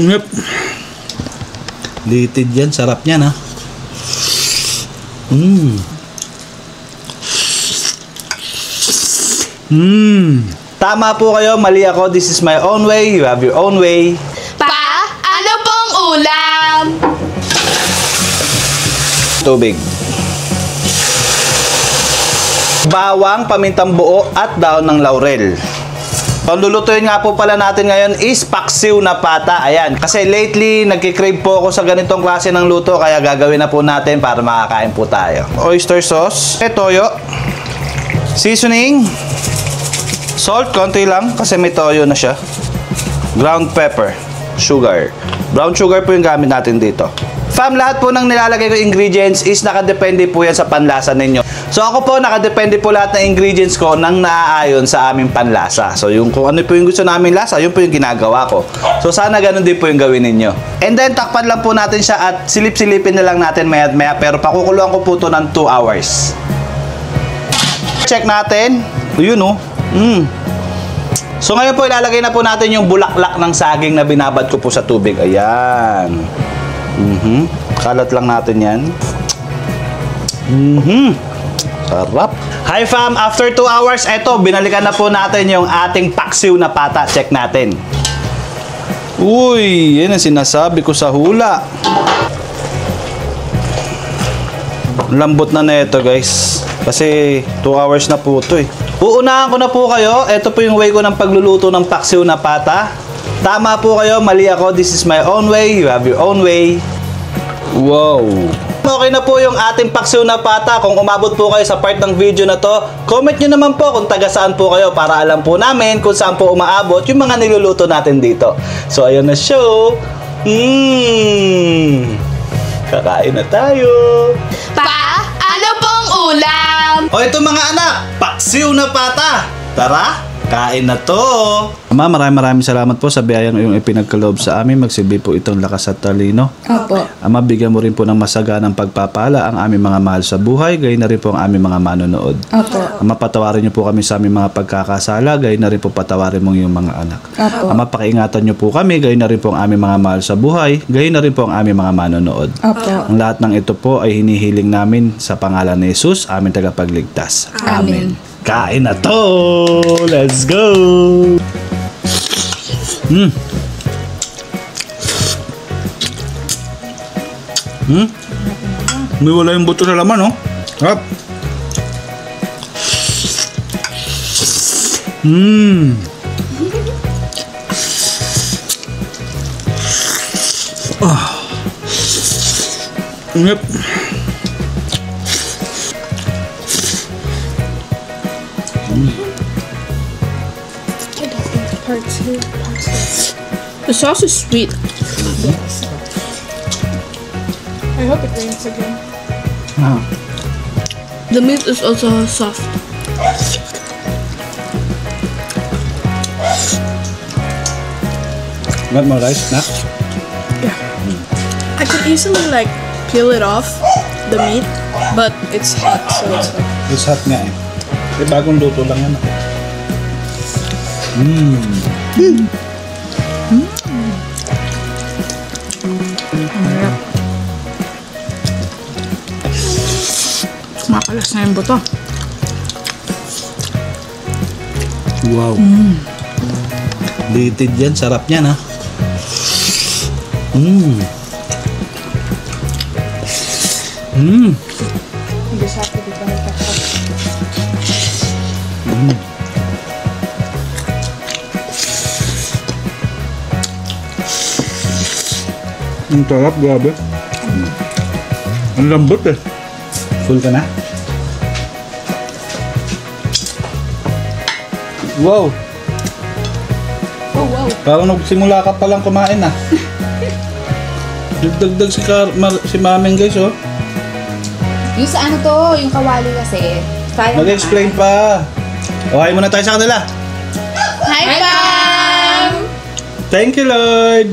Yep. Litid yan. Sarap niyan, ha? Tama po kayo. Mali ako. This is my own way. You have your own way. Pa, ano pong ulam? Tubig. Bawang, pamintang buo, at daon ng laurel. Ang lulutuin nga po pala natin ngayon is paksiw na pata. Ayan. Kasi lately, nagkikrave po ako sa ganitong klase ng luto. Kaya gagawin na po natin para makakain po tayo. Oyster sauce. Toyo. Seasoning. Salt, konti lang. Kasi may toyo na siya. Ground pepper. Sugar. Brown sugar po yung gamit natin dito. Fam, lahat po ng nilalagay ko ingredients is nakadepende po yan sa panlasa ninyo. So ako po, nakadepende po lahat ng ingredients ko nang naaayon sa aming panlasa. So yung kung ano po yung gusto namin lasa, yun po yung ginagawa ko. So sana ganun din po yung gawin ninyo. And then takpan lang po natin siya at silip-silipin na lang natin maya maya. Pero pakukuluan ko po ito ng 2 hours. Check natin. Yun oh. So ngayon po ilalagay na po natin yung bulaklak ng saging na binabad ko po sa tubig. Ayan. Kalat lang natin yan. Sarap. Hi fam, after 2 hours, eto, binalikan na po natin yung ating paksiw na pata. Check natin. Uy, yan ang sinasabi ko sa hula. Lambot na neto guys. Kasi 2 hours na po ito eh. Uunahan ko na po kayo. Ito po yung way ko ng pagluluto ng paksiw na pata. Tama po kayo, mali ako. This is my own way. You have your own way. Wow. Okay na po yung ating paksiw na pata. Kung umabot po kayo sa part ng video na to, comment nyo naman po kung taga saan po kayo para alam po namin kung saan po umaabot yung mga niluluto natin dito. So, ayun na show. Kakain na tayo. Pa, ano pong ulam? O ito mga anak, paksiw na pata. Tara, kain na to. Ama, maraming salamat po sa biyayang iyong ipinagkaloob sa amin. Magsilbi po itong lakas at talino. Opo. Ama, bigyan mo rin po ng masaganang pagpapala ang aming mga mahal sa buhay, gayon na rin po ang aming mga manonood. Opo. Ama, patawarin niyo po kami sa aming mga pagkakasala, gayon na rin po patawarin mo yung mga anak. Opo. Ama, pakiingatan niyo po kami, gayon na rin po ang aming mga mahal sa buhay, gayon na rin po ang aming mga manonood. Opo. Ang lahat ng ito po ay hinihiling namin sa pangalan ni Jesus, aming tagapagligtas. Amen. Kain na to! Let's go! May wala yung buto sa laman, oh. Harap. Yep. The sauce is sweet. Yes. I hope it rains again. The meat is also soft. Want more rice, na? I could easily like peel it off the meat, but it's hot, so it's like It's hot nga eh. Eh, bagong luto lang yan. makalas na yung buto. Wow. Litid yan. Sarap yan, ha? You just have to be very careful. Ang sarap, grabe. Ang lambot eh. Full ka na? Wow! Oh, wow. Parang nagsimula ka palang kumain ah. Nagdagdag si Mameng guys, oh. Yung sa ano to, yung kawali kasi. Mag-explain pa. Okay muna tayo sa kanila. Hi, Ma'am! Thank you, Lord!